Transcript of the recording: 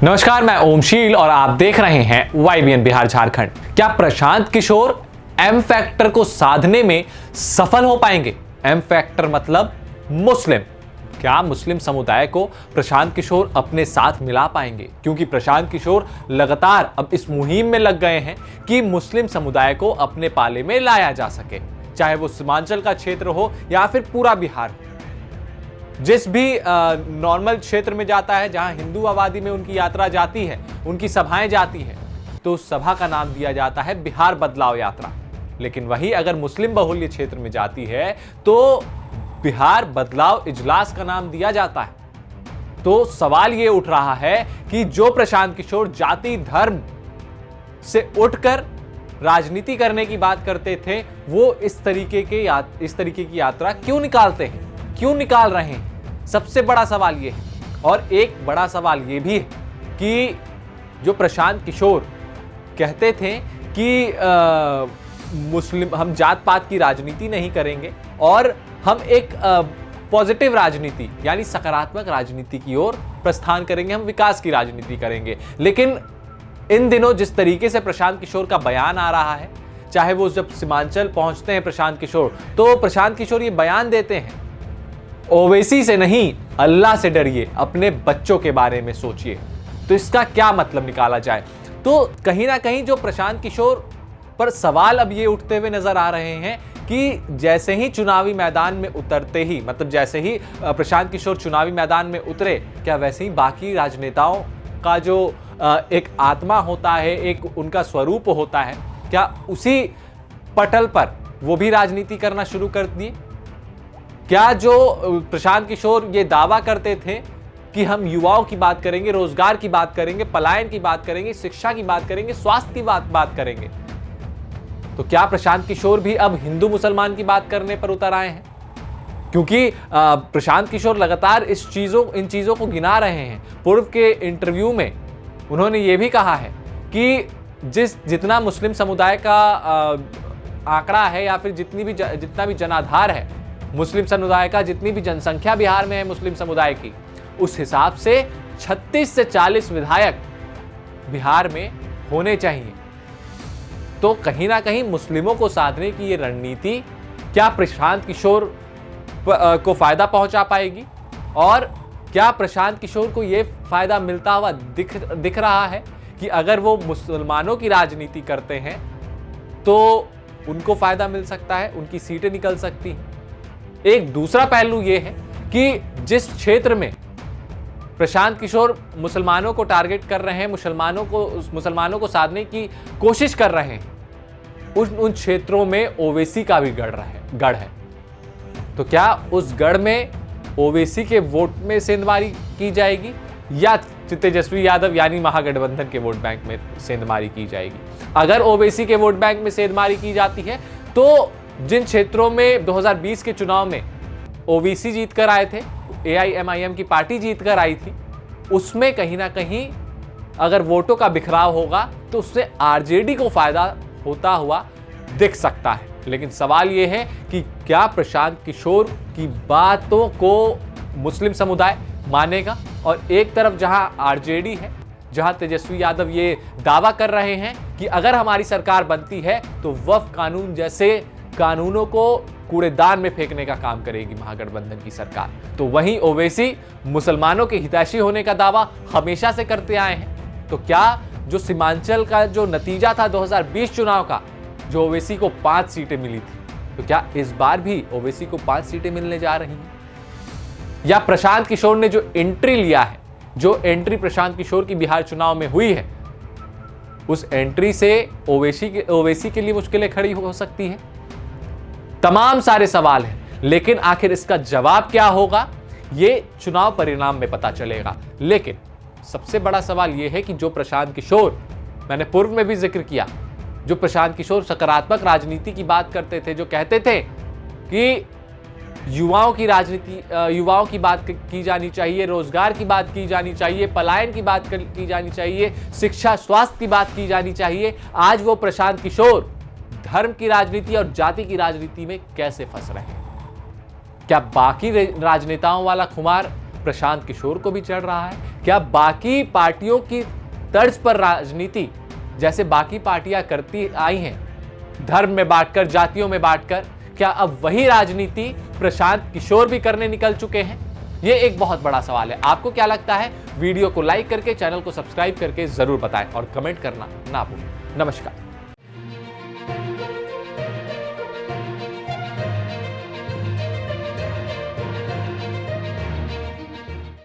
नमस्कार, मैं ओमशील और आप देख रहे हैं YBN बिहार झारखंड। क्या प्रशांत किशोर एम फैक्टर को साधने में सफल हो पाएंगे? एम फैक्टर मतलब मुस्लिम। क्या मुस्लिम समुदाय को प्रशांत किशोर अपने साथ मिला पाएंगे? क्योंकि प्रशांत किशोर लगातार अब इस मुहिम में लग गए हैं कि मुस्लिम समुदाय को अपने पाले में लाया जा सके, चाहे वो सीमांचल का क्षेत्र हो या फिर पूरा बिहार। जिस भी नॉर्मल क्षेत्र में जाता है, जहां हिंदू आबादी में उनकी यात्रा जाती है, उनकी सभाएं जाती हैं, तो उस सभा का नाम दिया जाता है बिहार बदलाव यात्रा। लेकिन वही अगर मुस्लिम बहुल्य क्षेत्र में जाती है तो बिहार बदलाव इजलास का नाम दिया जाता है। तो सवाल यह उठ रहा है कि जो प्रशांत किशोर जाति धर्म से उठकर राजनीति करने की बात करते थे, वो इस तरीके की यात्रा क्यों निकालते हैं, क्यों निकाल रहे हैं? सबसे बड़ा सवाल यह है। और एक बड़ा सवाल यह भी है कि जो प्रशांत किशोर कहते थे कि मुस्लिम हम जात पात की राजनीति नहीं करेंगे और हम एक पॉजिटिव राजनीति यानी सकारात्मक राजनीति की ओर प्रस्थान करेंगे, हम विकास की राजनीति करेंगे। लेकिन इन दिनों जिस तरीके से प्रशांत किशोर का बयान आ रहा है, चाहे वो जब सीमांचल पहुंचते हैं प्रशांत किशोर, तो प्रशांत किशोर ये बयान देते हैं, ओवैसी से नहीं अल्लाह से डरिए, अपने बच्चों के बारे में सोचिए। तो इसका क्या मतलब निकाला जाए? तो कहीं ना कहीं जो प्रशांत किशोर पर सवाल अब ये उठते हुए नजर आ रहे हैं कि जैसे ही चुनावी मैदान में उतरते ही, मतलब जैसे ही प्रशांत किशोर चुनावी मैदान में उतरे, क्या वैसे ही बाकी राजनेताओं का जो एक आत्मा होता है, एक उनका स्वरूप होता है, क्या उसी पटल पर वो भी राजनीति करना शुरू कर दिए? क्या जो प्रशांत किशोर ये दावा करते थे कि हम युवाओं की बात करेंगे, रोजगार की बात करेंगे, पलायन की बात करेंगे, शिक्षा की बात करेंगे, स्वास्थ्य की बात करेंगे, तो क्या प्रशांत किशोर भी अब हिंदू मुसलमान की बात करने पर उतर आए हैं? क्योंकि प्रशांत किशोर लगातार इन चीजों को गिना रहे हैं। पूर्व के इंटरव्यू में उन्होंने ये भी कहा है कि जितना मुस्लिम समुदाय का आंकड़ा है या फिर जितना भी जनाधार है मुस्लिम समुदाय का, जितनी भी जनसंख्या बिहार में है मुस्लिम समुदाय की, उस हिसाब से 36 से 40 विधायक बिहार में होने चाहिए। तो कहीं ना कहीं मुस्लिमों को साधने की ये रणनीति क्या प्रशांत किशोर को फायदा पहुंचा पाएगी? और क्या प्रशांत किशोर को ये फायदा मिलता हुआ दिख रहा है कि अगर वो मुसलमानों की राजनीति करते हैं तो उनको फायदा मिल सकता है, उनकी सीटें निकल सकती हैं? एक दूसरा पहलू यह है कि जिस क्षेत्र में प्रशांत किशोर मुसलमानों को टारगेट कर रहे हैं, मुसलमानों को साधने की कोशिश कर रहे हैं, उन क्षेत्रों में ओवैसी का भी गढ़ है। तो क्या उस गढ़ में ओवैसी के वोट में सेंधमारी की जाएगी या तेजस्वी यादव यानी महागठबंधन के वोट बैंक में सेंधमारी की जाएगी? अगर ओवैसी के वोट बैंक में सेंधमारी की जाती है तो जिन क्षेत्रों में 2020 के चुनाव में ओवैसी जीत कर आए थे, AIMIM की पार्टी जीत कर आई थी, उसमें कहीं ना कहीं अगर वोटों का बिखराव होगा तो उससे RJD को फायदा होता हुआ दिख सकता है। लेकिन सवाल यह है कि क्या प्रशांत किशोर की बातों को मुस्लिम समुदाय मानेगा? और एक तरफ जहां RJD है, जहां तेजस्वी यादव ये दावा कर रहे हैं कि अगर हमारी सरकार बनती है तो वक्फ कानून जैसे कानूनों को कूड़ेदान में फेंकने का काम करेगी महागठबंधन की सरकार, तो वहीं ओवैसी मुसलमानों के हितैषी होने का दावा हमेशा से करते आए हैं। तो क्या जो सीमांचल का जो नतीजा था 2020 चुनाव का, जो ओवैसी को 5 सीटें मिली थी, तो क्या इस बार भी ओवैसी को 5 सीटें मिलने जा रही हैं? या प्रशांत किशोर ने जो एंट्री लिया है, जो एंट्री प्रशांत किशोर की बिहार चुनाव में हुई है, उस एंट्री से ओवैसी के लिए मुश्किलें खड़ी हो सकती हैं? तमाम सारे सवाल हैं, लेकिन आखिर इसका जवाब क्या होगा ये चुनाव परिणाम में पता चलेगा। लेकिन सबसे बड़ा सवाल यह है कि जो प्रशांत किशोर, मैंने पूर्व में भी जिक्र किया, जो प्रशांत किशोर सकारात्मक राजनीति की बात करते थे, जो कहते थे कि युवाओं की बात की जानी चाहिए, रोजगार की बात की जानी चाहिए, पलायन की बात की जानी चाहिए, शिक्षा स्वास्थ्य की बात की जानी चाहिए, आज वो प्रशांत किशोर धर्म की राजनीति और जाति की राजनीति में कैसे फंस रहे हैं? क्या बाकी राजनेताओं वाला खुमार प्रशांत किशोर को भी चढ़ रहा है? क्या बाकी पार्टियों की तर्ज पर राजनीति जैसे बाकी पार्टियां करती आई हैं, धर्म में बांटकर, जातियों में बांटकर, क्या अब वही राजनीति प्रशांत किशोर भी करने निकल चुके हैं? यह एक बहुत बड़ा सवाल है। आपको क्या लगता है? वीडियो को लाइक करके, चैनल को सब्सक्राइब करके जरूर बताएं और कमेंट करना ना भूलें। नमस्कार।